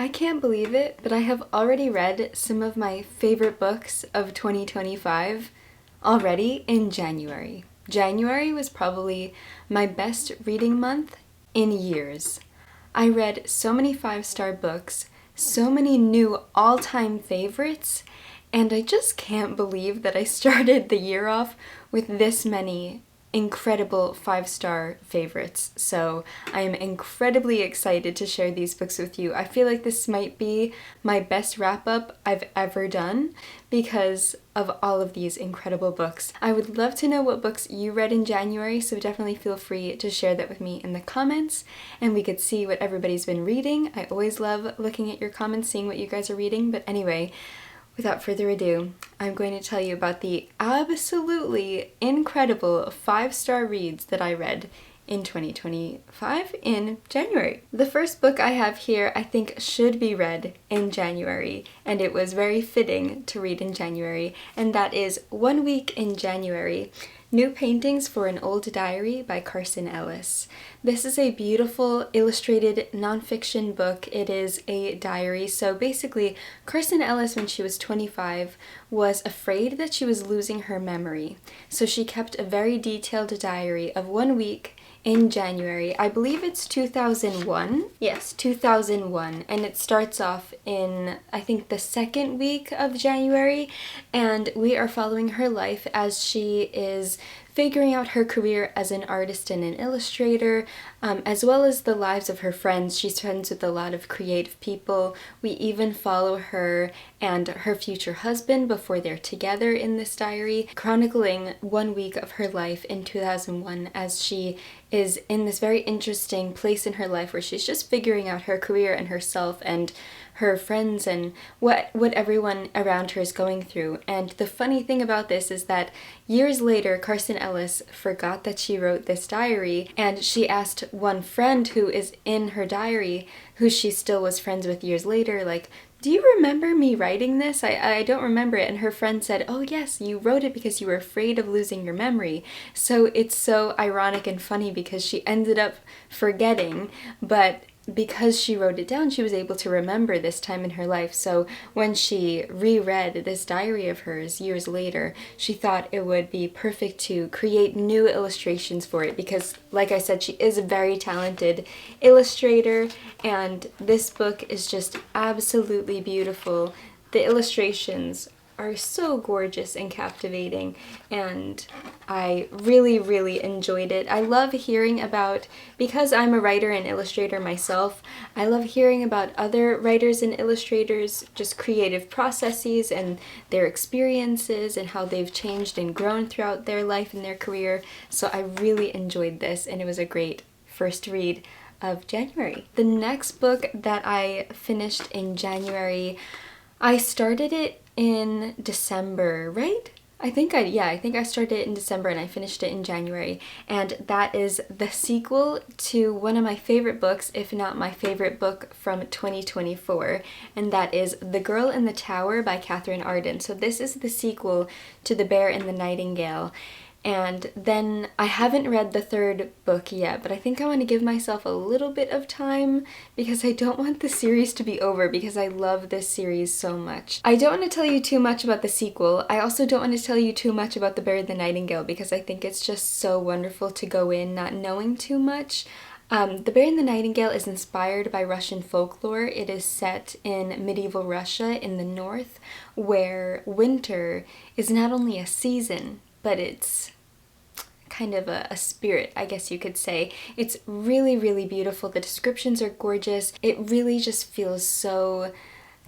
I can't believe it, but I have already read some of my favorite books of 2025 already in January. January was probably my best reading month in years. I read so many five-star books, so many new all-time favorites, and I just can't believe that I started the year off with this many incredible five-star favorites. So I am incredibly excited to share these books with you. I feel like this might be my best wrap-up I've ever done because of all of these incredible books. I would love to know what books you read in January, so definitely feel free to share that with me in the comments and we could see what everybody's been reading. I always love looking at your comments, seeing what you guys are reading, but anyway, without further ado, I'm going to tell you about the absolutely incredible five-star reads that I read in 2025 in January. The first book I have here I think should be read in January, and it was very fitting to read in January, and that is 1 Week in January, New Paintings for an Old Diary by Carson Ellis. This is a beautiful illustrated nonfiction book. It is a diary. So basically, Carson Ellis, when she was 25, was afraid that she was losing her memory. So she kept a very detailed diary of 1 week in January. I believe it's 2001. Yes, 2001. And it starts off in, I think, the second week of January. And we are following her life as she is figuring out her career as an artist and an illustrator, as well as the lives of her friends. She's friends with a lot of creative people. We even follow her and her future husband before they're together in this diary, chronicling 1 week of her life in 2001 as she is in this very interesting place in her life where she's just figuring out her career and herself and her friends and what everyone around her is going through. And the funny thing about this is that years later, Carson Ellis forgot that she wrote this diary, and she asked one friend who is in her diary, who she still was friends with years later, like, do you remember me writing this? I don't remember it. And her friend said, oh yes, you wrote it because you were afraid of losing your memory. So it's so ironic and funny because she ended up forgetting, but because she wrote it down, she was able to remember this time in her life. So when she reread this diary of hers years later, she thought it would be perfect to create new illustrations for it because, like I said, she is a very talented illustrator, and this book is just absolutely beautiful. The illustrations are so gorgeous and captivating, and I really, really enjoyed it. I love hearing about, because I'm a writer and illustrator myself, I love hearing about other writers and illustrators, just creative processes and their experiences and how they've changed and grown throughout their life and their career. So I really enjoyed this, and it was a great first read of January. The next book that I finished in January, I started it in December, right? I think I started it in December and I finished it in January, and that is the sequel to one of my favorite books, if not my favorite book from 2024, and that is The Girl in the Tower by Catherine Arden. So this is the sequel to The Bear and the Nightingale. And then I haven't read the third book yet, but I think I want to give myself a little bit of time because I don't want the series to be over because I love this series so much. I don't want to tell you too much about the sequel. I also don't want to tell you too much about The Bear and the Nightingale because I think it's just so wonderful to go in not knowing too much. The Bear and the Nightingale is inspired by Russian folklore. It is set in medieval Russia in the north, where winter is not only a season, but it's kind of a spirit, I guess you could say. It's really, really beautiful. The descriptions are gorgeous. It really just feels so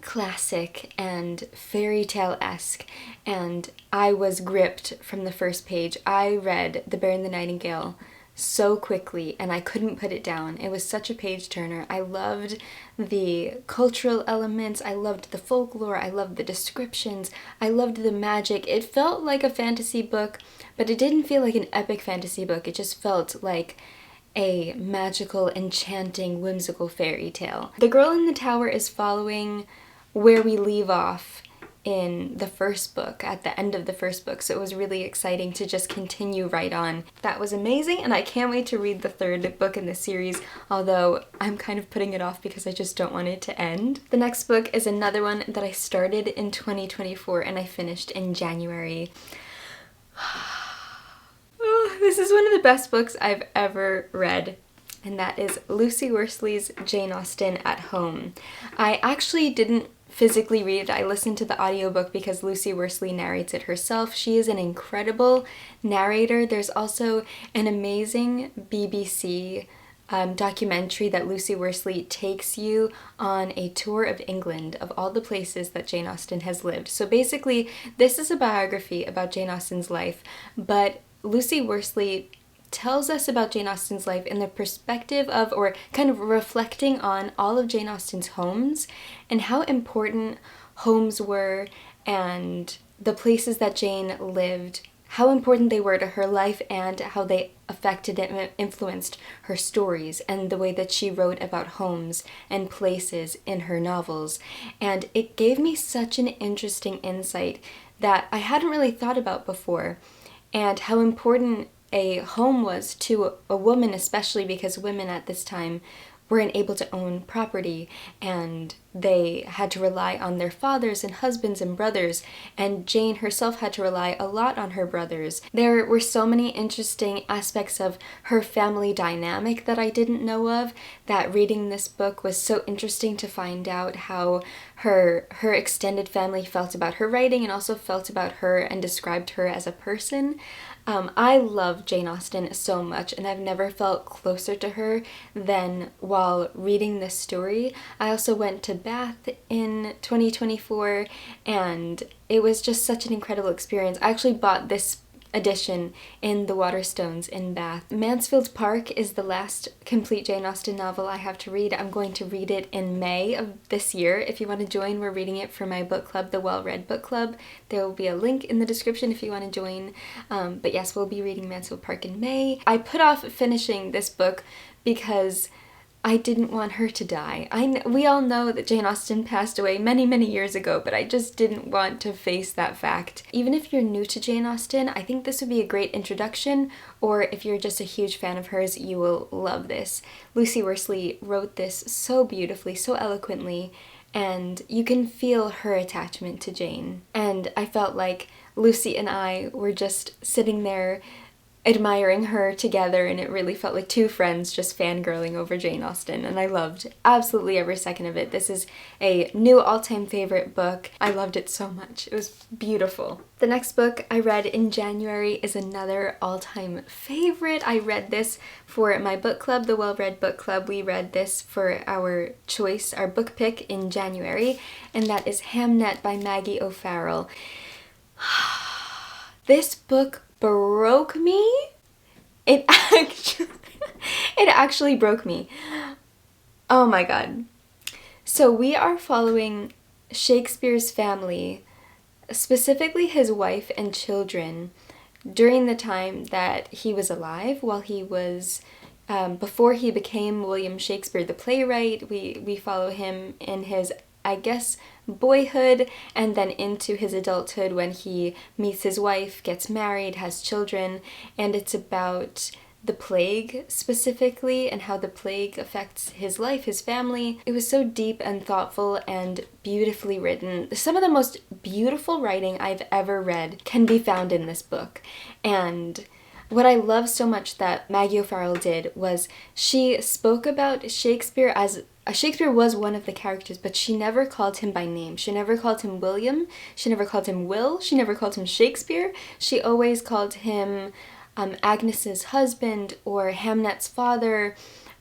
classic and fairy tale-esque, and I was gripped from the first page. I read The Bear and the Nightingale so quickly and I couldn't put it down. It was such a page turner. I loved the cultural elements, I loved the folklore, I loved the descriptions, I loved the magic. It felt like a fantasy book, but it didn't feel like an epic fantasy book. It just felt like a magical, enchanting, whimsical fairy tale. The Girl in the Tower is following where we leave off in the first book, at the end of the first book, so it was really exciting to just continue right on. That was amazing, and I can't wait to read the third book in the series, although I'm kind of putting it off because I just don't want it to end. The next book is another one that I started in 2024 and I finished in January. Oh, this is one of the best books I've ever read, and that is Lucy Worsley's Jane Austen at Home. I actually didn't physically read it. I listened to the audiobook because Lucy Worsley narrates it herself. She is an incredible narrator. There's also an amazing BBC documentary that Lucy Worsley takes you on a tour of England, of all the places that Jane Austen has lived. So basically, this is a biography about Jane Austen's life, but Lucy Worsley tells us about Jane Austen's life in the perspective of, or kind of reflecting on, all of Jane Austen's homes and how important homes were, and the places that Jane lived, how important they were to her life and how they affected and influenced her stories and the way that she wrote about homes and places in her novels. And it gave me such an interesting insight that I hadn't really thought about before, and how important a home was to a woman, especially because women at this time weren't able to own property and they had to rely on their fathers and husbands and brothers, and Jane herself had to rely a lot on her brothers. There were so many interesting aspects of her family dynamic that I didn't know of, that reading this book was so interesting to find out how her extended family felt about her writing and also felt about her and described her as a person. I love Jane Austen so much, and I've never felt closer to her than while reading this story. I also went to Bath in 2024, and it was just such an incredible experience. I actually bought this edition in the Waterstones in Bath. Mansfield Park is the last complete Jane Austen novel I have to read. I'm going to read it in May of this year. If you want to join, we're reading it for my book club, the Well Read Book Club. There will be a link in the description if you want to join. But yes, we'll be reading Mansfield Park in May. I put off finishing this book because I didn't want her to die. We all know that Jane Austen passed away many, many years ago, but I just didn't want to face that fact. Even if you're new to Jane Austen, I think this would be a great introduction, or if you're just a huge fan of hers, you will love this. Lucy Worsley wrote this so beautifully, so eloquently, and you can feel her attachment to Jane. And I felt like Lucy and I were just sitting there admiring her together, and it really felt like two friends just fangirling over Jane Austen, and I loved absolutely every second of it. This is a new all-time favorite book. I loved it so much. It was beautiful. The next book I read in January is another all-time favorite. I read this for my book club, the Well Read Book Club. We read this for our choice, our book pick in January, and that is Hamnet by Maggie O'Farrell. This book broke me. It actually broke me. Oh my god. So we are following Shakespeare's family, specifically his wife and children, during the time that he was alive, while he was before he became William Shakespeare the playwright. We follow him in his, I guess, boyhood, and then into his adulthood when he meets his wife, gets married, has children, and it's about the plague specifically and how the plague affects his life, his family. It was so deep and thoughtful and beautifully written. Some of the most beautiful writing I've ever read can be found in this book. And what I love so much that Maggie O'Farrell did was she spoke about Shakespeare as Shakespeare was one of the characters, but she never called him by name. She never called him William. She never called him Will. She never called him Shakespeare. She always called him Agnes's husband, or Hamnet's father,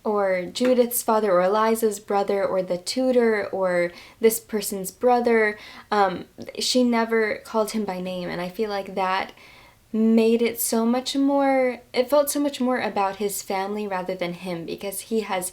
or Judith's father, or Eliza's brother, or the tutor, or this person's brother. She never called him by name, and I feel like that made it so much more, it felt so much more about his family rather than him, because he has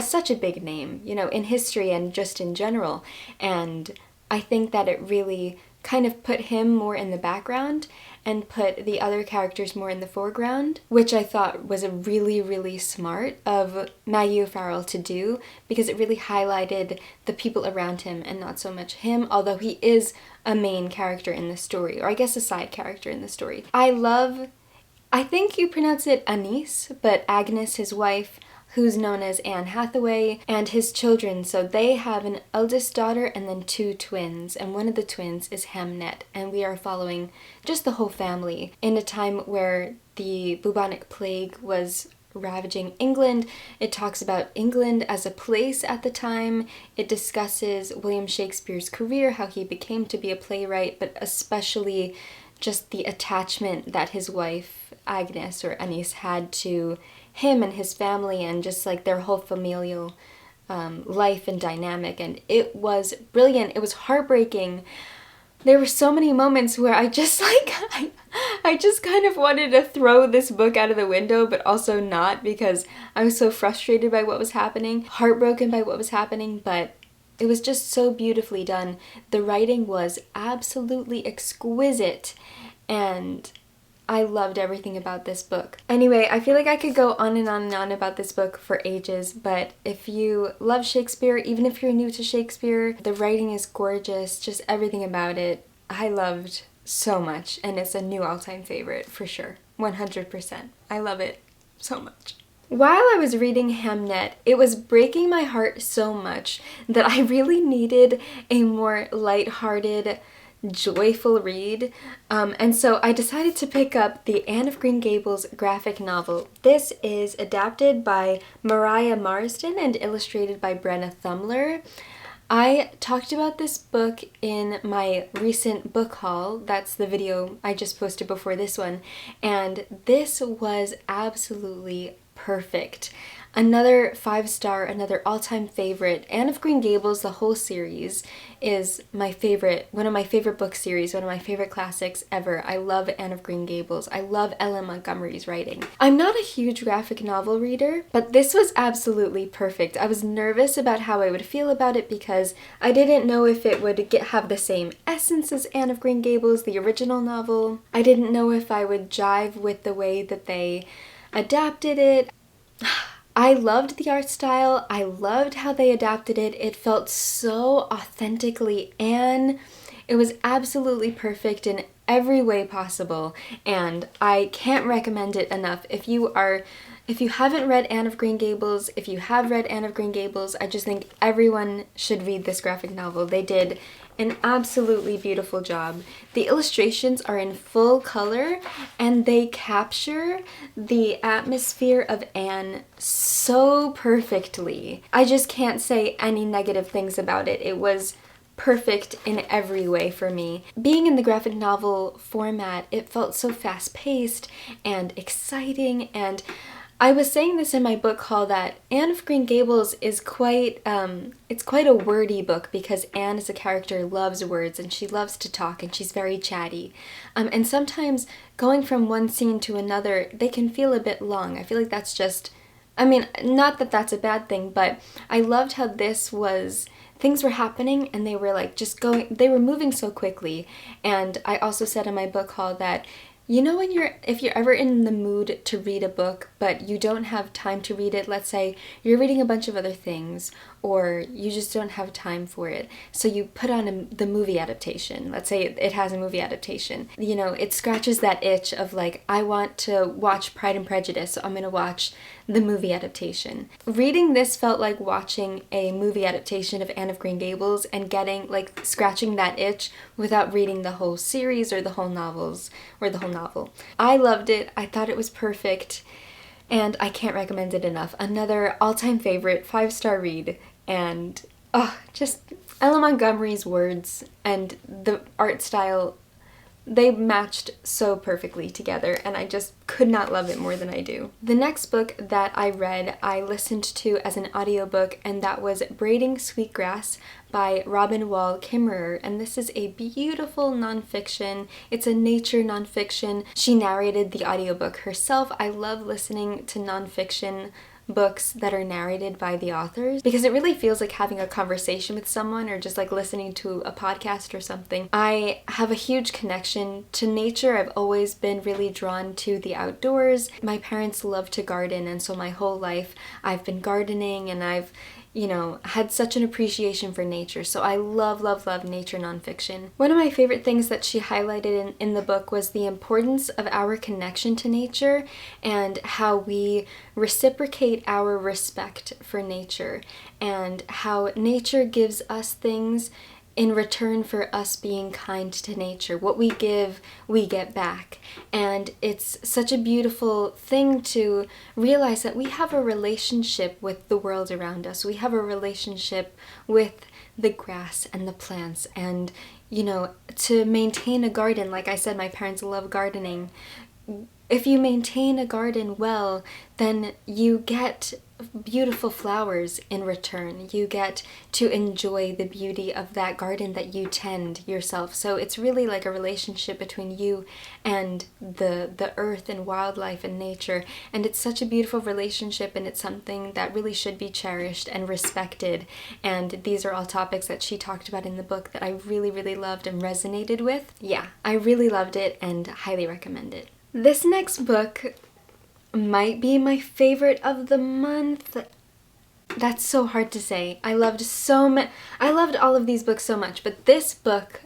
such a big name, you know, in history and just in general, and I think that it really kind of put him more in the background and put the other characters more in the foreground, which I thought was a really, really smart of Maggie O'Farrell to do, because it really highlighted the people around him and not so much him, although he is a main character in the story, or I guess a side character in the story. I think you pronounce it Anise, but Agnes, his wife, who's known as Anne Hathaway, and his children. So they have an eldest daughter and then 2 twins, and one of the twins is Hamnet, and we are following just the whole family in a time where the bubonic plague was ravaging England. It talks about England as a place at the time. It discusses William Shakespeare's career, how he became to be a playwright, but especially just the attachment that his wife, Agnes, or Anise, had to him and his family, and just like their whole familial life and dynamic. And it was brilliant. It was heartbreaking. There were so many moments where I just I just kind of wanted to throw this book out of the window, but also not, because I was so frustrated by what was happening, heartbroken by what was happening, but it was just so beautifully done. The writing was absolutely exquisite, and I loved everything about this book. Anyway, I feel like I could go on and on and on about this book for ages, but if you love Shakespeare, even if you're new to Shakespeare, the writing is gorgeous, just everything about it I loved so much, and it's a new all-time favorite for sure, 100%. I love it so much. While I was reading Hamnet, it was breaking my heart so much that I really needed a more lighthearted, joyful read, and so I decided to pick up the Anne of Green Gables graphic novel. This is adapted by Mariah Marsden and illustrated by Brenna Thumler. I talked about this book in my recent book haul. That's the video I just posted before this one, and this was absolutely perfect. Another 5-star, another all-time favorite. Anne of Green Gables, the whole series, is my favorite, one of my favorite book series, one of my favorite classics ever. I love Anne of Green Gables. I love Ellen Montgomery's writing. I'm not a huge graphic novel reader, but this was absolutely perfect. I was nervous about how I would feel about it because I didn't know if it would have the same essence as Anne of Green Gables, the original novel. I didn't know if I would jive with the way that they adapted it. I loved the art style. I loved how they adapted it. It felt so authentically Anne. It was absolutely perfect in every way possible, and I can't recommend it enough. If you haven't read Anne of Green Gables, if you have read Anne of Green Gables, I just think everyone should read this graphic novel. They did an absolutely beautiful job. The illustrations are in full color, and they capture the atmosphere of Anne so perfectly. I just can't say any negative things about it. It was perfect in every way for me. Being in the graphic novel format, it felt so fast-paced and exciting, and I was saying this in my book haul that Anne of Green Gables is quite a wordy book, because Anne as a character loves words and she loves to talk and she's very chatty. And sometimes going from one scene to another, they can feel a bit long. I feel like that's just, I mean, not that that's a bad thing, but I loved how this was, things were happening and they were like just going, they were moving so quickly. And I also said in my book haul that, you know, if you're ever in the mood to read a book, but you don't have time to read it, let's say you're reading a bunch of other things, or you just don't have time for it, so you put on the movie adaptation. Let's say it has a movie adaptation. You know, it scratches that itch of like, I want to watch Pride and Prejudice, so I'm gonna watch the movie adaptation. Reading this felt like watching a movie adaptation of Anne of Green Gables and getting, like, scratching that itch without reading the whole series or the whole novels, or the whole novel. I loved it. I thought it was perfect, and I can't recommend it enough. Another all-time favorite, 5-star read, and just Ellen Montgomery's words and the art style, they matched so perfectly together, and I just could not love it more than I do. The next book that I read, I listened to as an audiobook, and that was Braiding, Sweetgrass by Robin Wall Kimmerer, and this is a beautiful nonfiction. It's a nature nonfiction. She narrated the audiobook herself. I love listening to nonfiction books that are narrated by the authors, because it really feels like having a conversation with someone or just like listening to a podcast or something. I have a huge connection to nature. I've always been really drawn to the outdoors. My parents love to garden, and so my whole life I've been gardening, and I've had such an appreciation for nature. So I love, love, love nature nonfiction. One of my favorite things that she highlighted in the book was the importance of our connection to nature and how we reciprocate our respect for nature, and how nature gives us things in return for us being kind to nature. What we give, we get back. And it's such a beautiful thing to realize that we have a relationship with the world around us. We have a relationship with the grass and the plants. And, to maintain a garden, like I said, my parents love gardening. If you maintain a garden well, then you get beautiful flowers in return. You get to enjoy the beauty of that garden that you tend yourself. So it's really like a relationship between you and the earth and wildlife and nature. And it's such a beautiful relationship, and it's something that really should be cherished and respected. And these are all topics that she talked about in the book that I really, really loved and resonated with. Yeah, I really loved it and highly recommend it. This next book might be my favorite of the month. That's so hard to say. I loved all of these books so much, but this book,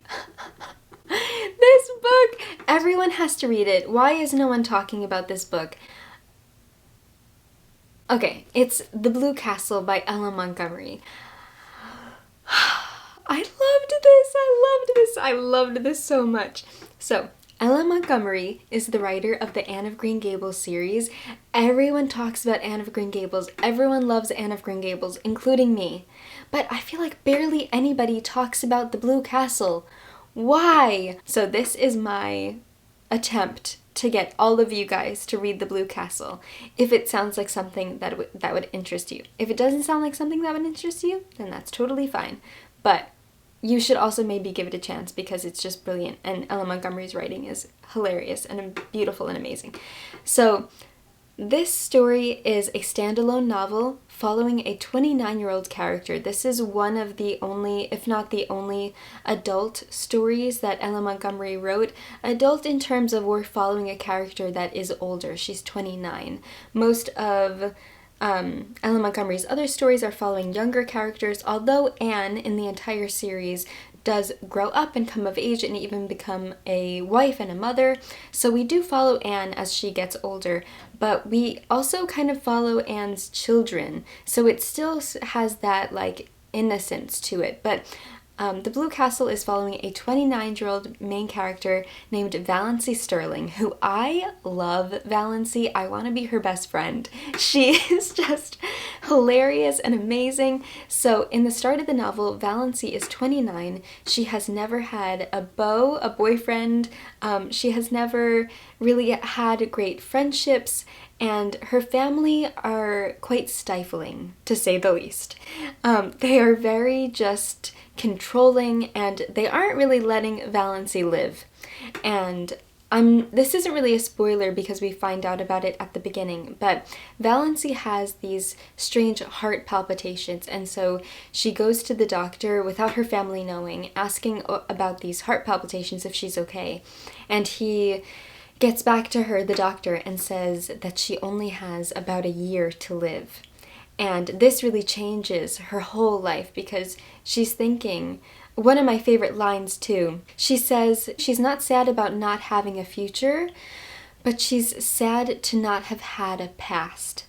everyone has to read it. Why is no one talking about this book? Okay, it's The Blue Castle by Ella Montgomery. I loved this so much. So, Ella Montgomery is the writer of the Anne of Green Gables series. Everyone talks about Anne of Green Gables. Everyone loves Anne of Green Gables, including me. But I feel like barely anybody talks about The Blue Castle. Why? So this is my attempt to get all of you guys to read The Blue Castle, if it sounds like something that would interest you. If it doesn't sound like something that would interest you, then that's totally fine. But you should also maybe give it a chance because it's just brilliant, and Ella Montgomery's writing is hilarious and beautiful and amazing. So this story is a standalone novel following a 29-year-old character. This is one of the only, if not the only, adult stories that Ella Montgomery wrote. Adult in terms of we're following a character that is older. She's 29. Most of Ella Montgomery's other stories are following younger characters, although Anne in the entire series does grow up and come of age and even become a wife and a mother. So we do follow Anne as she gets older, but we also kind of follow Anne's children. So it still has that like innocence to it. But The Blue Castle is following a 29-year-old main character named Valancy Sterling, who I love. Valancy, I want to be her best friend. She is just hilarious and amazing. So in the start of the novel, Valancy is 29. She has never had a beau, a boyfriend. She has never really had great friendships, and her family are quite stifling, to say the least. They are very just controlling, and they aren't really letting Valancy live. And this isn't really a spoiler because we find out about it at the beginning, but Valancy has these strange heart palpitations, and so she goes to the doctor without her family knowing, asking about these heart palpitations if she's okay. And he gets back to her, the doctor, and says that she only has about a year to live. And this really changes her whole life because she's thinking, one of my favorite lines too, she says she's not sad about not having a future, but she's sad to not have had a past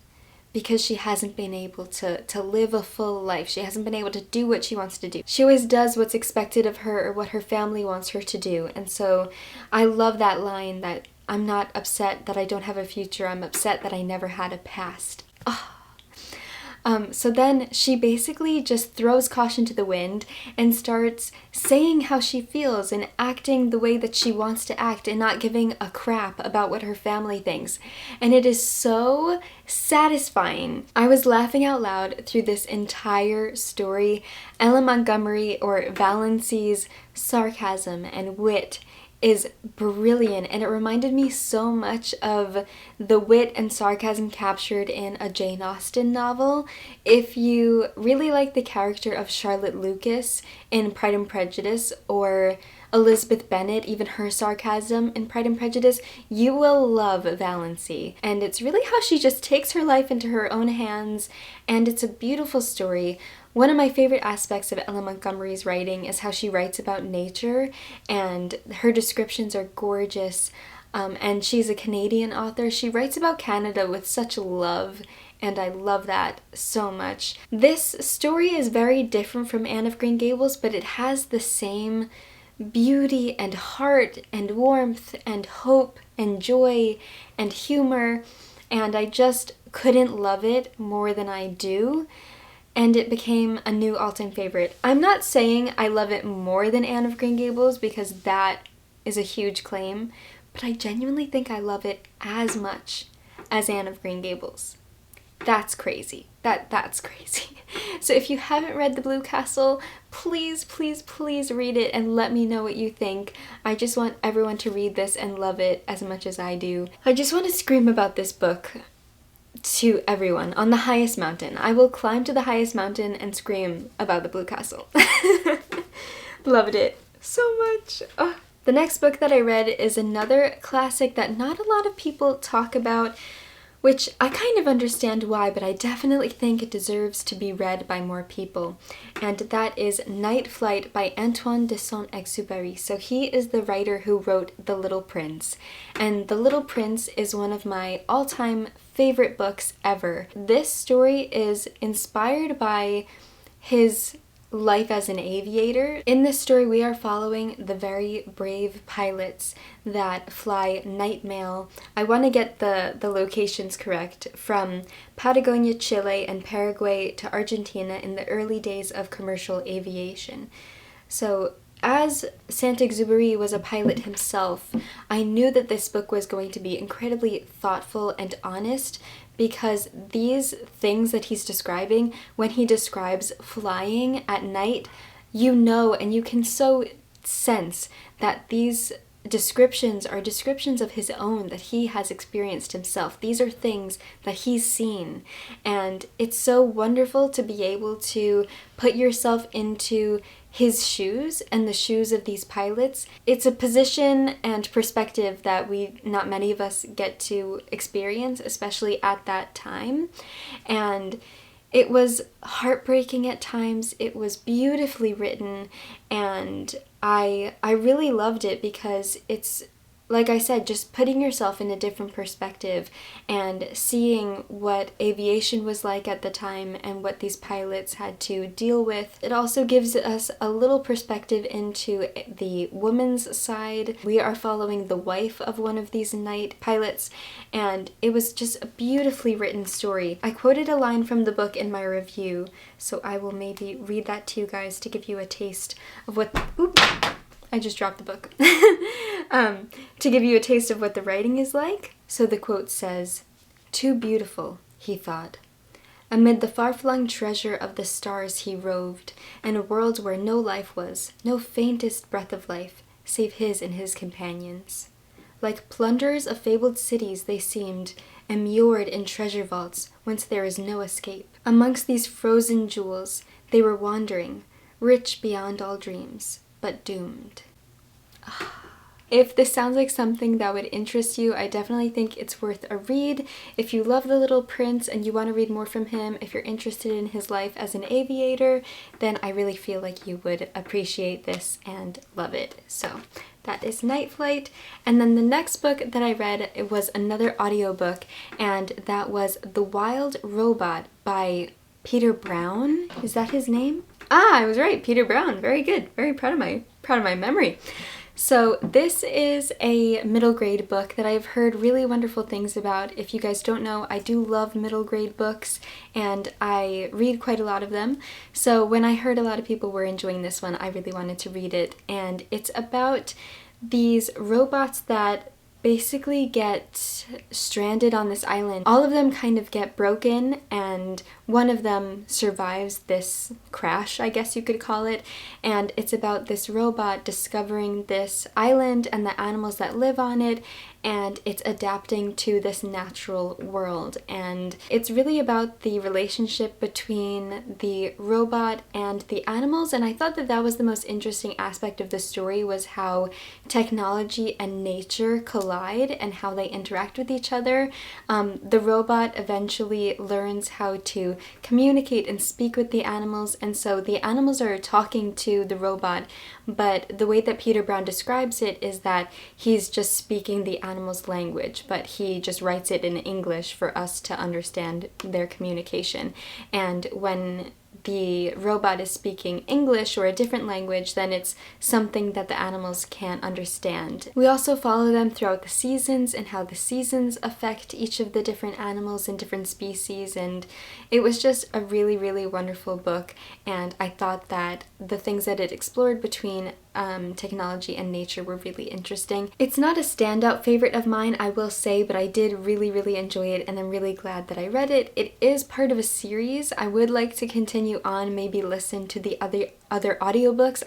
because she hasn't been able to live a full life. She hasn't been able to do what she wants to do. She always does what's expected of her or what her family wants her to do. And so I love that line that I'm not upset that I don't have a future, I'm upset that I never had a past. Oh. So then she basically just throws caution to the wind and starts saying how she feels and acting the way that she wants to act and not giving a crap about what her family thinks. And it is so satisfying. I was laughing out loud through this entire story. Ella Montgomery, or Valancy's sarcasm and wit is brilliant, and it reminded me so much of the wit and sarcasm captured in a Jane Austen novel. If you really like the character of Charlotte Lucas in Pride and Prejudice, or Elizabeth Bennet, even her sarcasm in Pride and Prejudice, you will love Valancy. And it's really how she just takes her life into her own hands, and it's a beautiful story. One of my favorite aspects of Ella Montgomery's writing is how she writes about nature, and her descriptions are gorgeous. And she's a Canadian author. She writes about Canada with such love, and I love that so much. This story is very different from Anne of Green Gables, but it has the same beauty and heart and warmth and hope and joy and humor, and I just couldn't love it more than I do. And it became a new all-time favorite. I'm not saying I love it more than Anne of Green Gables, because that is a huge claim, but I genuinely think I love it as much as Anne of Green Gables. That's crazy. That's crazy. So if you haven't read The Blue Castle, please, please, please read it and let me know what you think. I just want everyone to read this and love it as much as I do. I just want to scream about this book to everyone on the highest mountain. I will climb to the highest mountain and scream about The Blue Castle. Loved it so much. Oh. The next book that I read is another classic that not a lot of people talk about, which I kind of understand why, but I definitely think it deserves to be read by more people. And that is Night Flight by Antoine de Saint-Exupéry. So he is the writer who wrote The Little Prince. And The Little Prince is one of my all-time favorite books ever. This story is inspired by his life as an aviator. In this story, we are following the very brave pilots that fly night mail. I want to get the locations correct, from Patagonia, Chile, and Paraguay to Argentina in the early days of commercial aviation. So as Saint-Exupéry was a pilot himself, I knew that this book was going to be incredibly thoughtful and honest, because these things that he's describing, when he describes flying at night, you know, and you can so sense that these descriptions are descriptions of his own, that he has experienced himself. These are things that he's seen, and it's so wonderful to be able to put yourself into his shoes and the shoes of these pilots. It's a position and perspective that not many of us get to experience, especially at that time. And it was heartbreaking at times. It was beautifully written, and I really loved it because it's, like I said, just putting yourself in a different perspective and seeing what aviation was like at the time and what these pilots had to deal with. It also gives us a little perspective into the woman's side. We are following the wife of one of these night pilots, and it was just a beautifully written story. I quoted a line from the book in my review, so I will maybe read that to you guys to give you a taste of what... Oops. I just dropped the book. To give you a taste of what the writing is like. So the quote says, "Too beautiful," he thought. Amid the far-flung treasure of the stars he roved, in a world where no life was, no faintest breath of life, save his and his companions. Like plunderers of fabled cities they seemed, immured in treasure vaults whence there is no escape. Amongst these frozen jewels they were wandering, rich beyond all dreams, but doomed. If this sounds like something that would interest you, I definitely think it's worth a read. If you love The Little Prince and you want to read more from him, if you're interested in his life as an aviator, then I really feel like you would appreciate this and love it. So that is Night Flight. And then the next book that I read, it was another audiobook, and that was The Wild Robot by Peter Brown. Is that his name? Ah, I was right, Peter Brown. Very good. Very proud of my memory. So this is a middle grade book that I've heard really wonderful things about. If you guys don't know, I do love middle grade books, and I read quite a lot of them. So when I heard a lot of people were enjoying this one, I really wanted to read it. And it's about these robots that basically get stranded on this island. All of them kind of get broken, and one of them survives this crash, I guess you could call it, and it's about this robot discovering this island and the animals that live on it, and it's adapting to this natural world. And it's really about the relationship between the robot and the animals, and I thought that that was the most interesting aspect of the story, was how technology and nature collide and how they interact with each other. The robot eventually learns how to communicate and speak with the animals, and so the animals are talking to the robot, but the way that Peter Brown describes it is that he's just speaking the animals' language, but he just writes it in English for us to understand their communication. And when the robot is speaking English or a different language, then it's something that the animals can't understand. We also follow them throughout the seasons and how the seasons affect each of the different animals and different species, and it was just a really, really wonderful book, and I thought that the things that it explored between technology and nature were really interesting. It's not a standout favorite of mine, I will say, but I did really, really enjoy it, and I'm really glad that I read it. It is part of a series. I would like to continue on, maybe listen to the other audiobooks.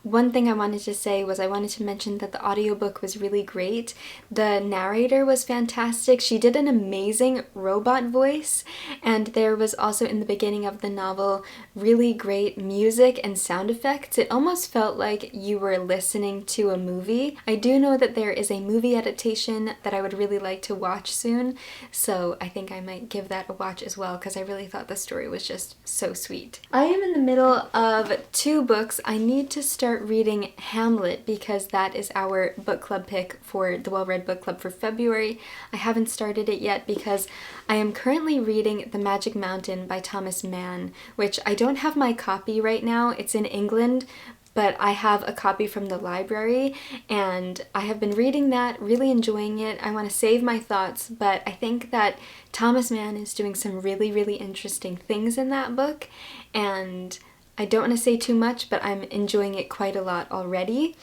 One thing I wanted to say was I wanted to mention that the audiobook was really great. The narrator was fantastic. She did an amazing robot voice, and there was also in the beginning of the novel really great music and sound effects. It almost felt like you were listening to a movie. I do know that there is a movie adaptation that I would really like to watch soon, so I think I might give that a watch as well, because I really thought the story was just so sweet. I am in the middle of 2 books. I need to start reading Hamlet because that is our book club pick for the Well Read Book Club for February. I haven't started it yet because I am currently reading The Magic Mountain by Thomas Mann, which I don't have my copy right now. It's in England, but I have a copy from the library, and I have been reading that, really enjoying it. I want to save my thoughts, but I think that Thomas Mann is doing some really, really interesting things in that book, and I don't want to say too much, but I'm enjoying it quite a lot already.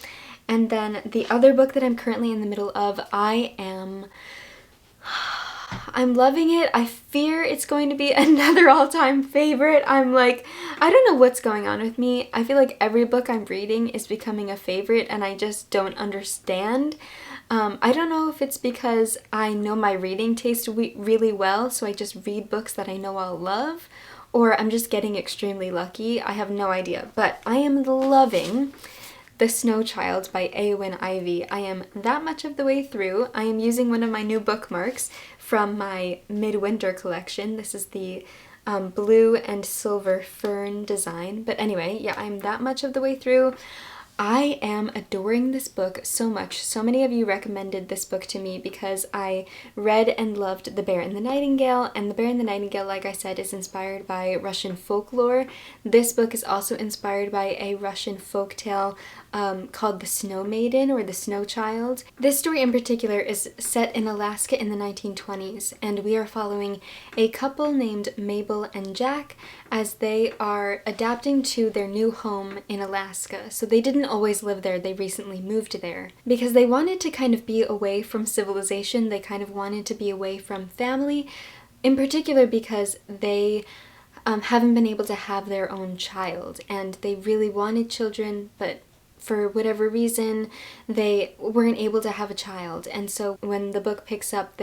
And then the other book that I'm currently in the middle of, I'm loving it. I fear it's going to be another all-time favorite. I don't know what's going on with me. I feel like every book I'm reading is becoming a favorite, and I just don't understand. I don't know if it's because I know my reading taste really well, so I just read books that I know I'll love, or I'm just getting extremely lucky. I have no idea, but I am loving The Snow Child by Eowyn Ivey. I am that much of the way through. I am using one of my new bookmarks from my Midwinter collection. This is the blue and silver fern design. But anyway, yeah, I'm that much of the way through. I am adoring this book so much. So many of you recommended this book to me because I read and loved The Bear and the Nightingale, and The Bear and the Nightingale, like I said, is inspired by Russian folklore. This book is also inspired by a Russian folktale called The Snow Maiden or The Snow Child. This story in particular is set in Alaska in the 1920s, and we are following a couple named Mabel and Jack as they are adapting to their new home in Alaska. So they didn't always live there, they recently moved there. Because they wanted to kind of be away from civilization, they kind of wanted to be away from family, in particular because they haven't been able to have their own child, and they really wanted children, but for whatever reason, they weren't able to have a child. And so when the book picks up,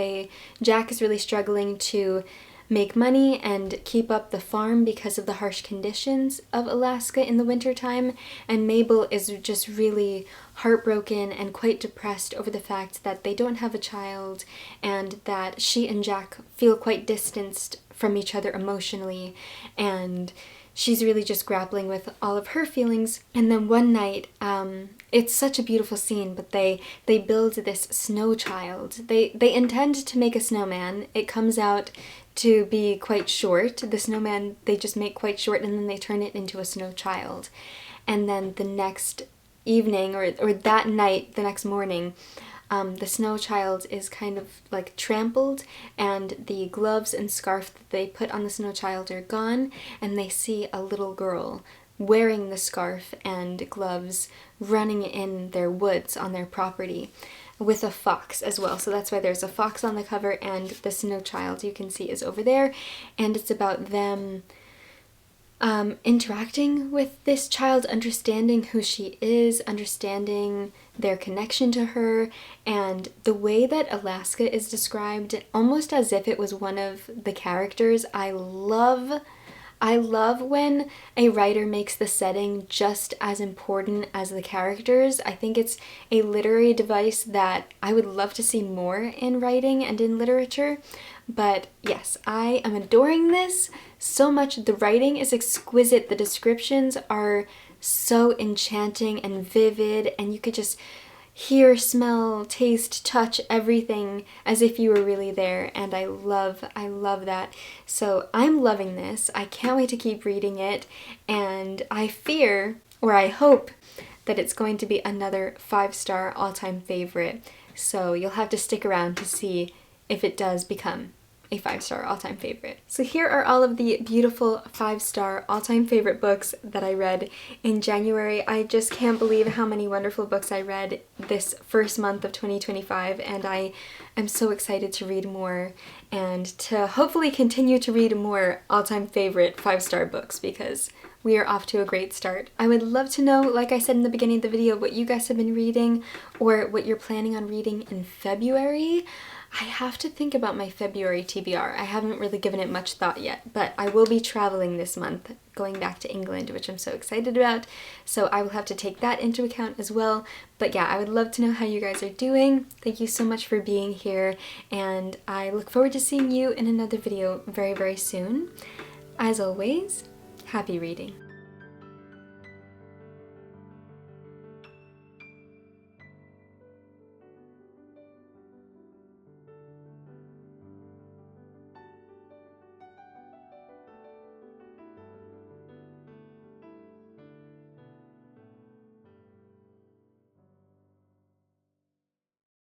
Jack is really struggling to make money and keep up the farm because of the harsh conditions of Alaska in the wintertime, and Mabel is just really heartbroken and quite depressed over the fact that they don't have a child and that she and Jack feel quite distanced from each other emotionally, and she's really just grappling with all of her feelings. And then one night, it's such a beautiful scene, but they build this snow child. They intend to make a snowman. It comes out to be quite short. The snowman they just make quite short, and then they turn it into a snow child. And then the next evening, or that night, the next morning, the snow child is kind of like trampled, and the gloves and scarf that they put on the snow child are gone, and they see a little girl wearing the scarf and gloves running in their woods on their property. with a fox as well. So that's why there's a fox on the cover, and the snow child you can see is over there. And it's about them interacting with this child, understanding who she is, understanding their connection to her, and the way that Alaska is described, almost as if it was one of the characters. I love when a writer makes the setting just as important as the characters. I think it's a literary device that I would love to see more in writing and in literature. But yes, I am adoring this so much. The writing is exquisite. The descriptions are so enchanting and vivid, and you could just hear, smell, taste, touch everything as if you were really there, and I love that. So I'm loving this. I can't wait to keep reading it, and I fear, or I hope, that it's going to be another 5-star all-time favorite. So you'll have to stick around to see if it does become a 5-star all-time favorite. So here are all of the beautiful 5-star all-time favorite books that I read in January. I just can't believe how many wonderful books I read this first month of 2025, and I am so excited to read more and to hopefully continue to read more all-time favorite 5-star books, because we are off to a great start. I would love to know, like I said in the beginning of the video, what you guys have been reading or what you're planning on reading in February. I have to think about my February TBR. I haven't really given it much thought yet, but I will be traveling this month, going back to England, which I'm so excited about, so I will have to take that into account as well. But yeah, I would love to know how you guys are doing. Thank you so much for being here, and I look forward to seeing you in another video very, very soon. As always, happy reading.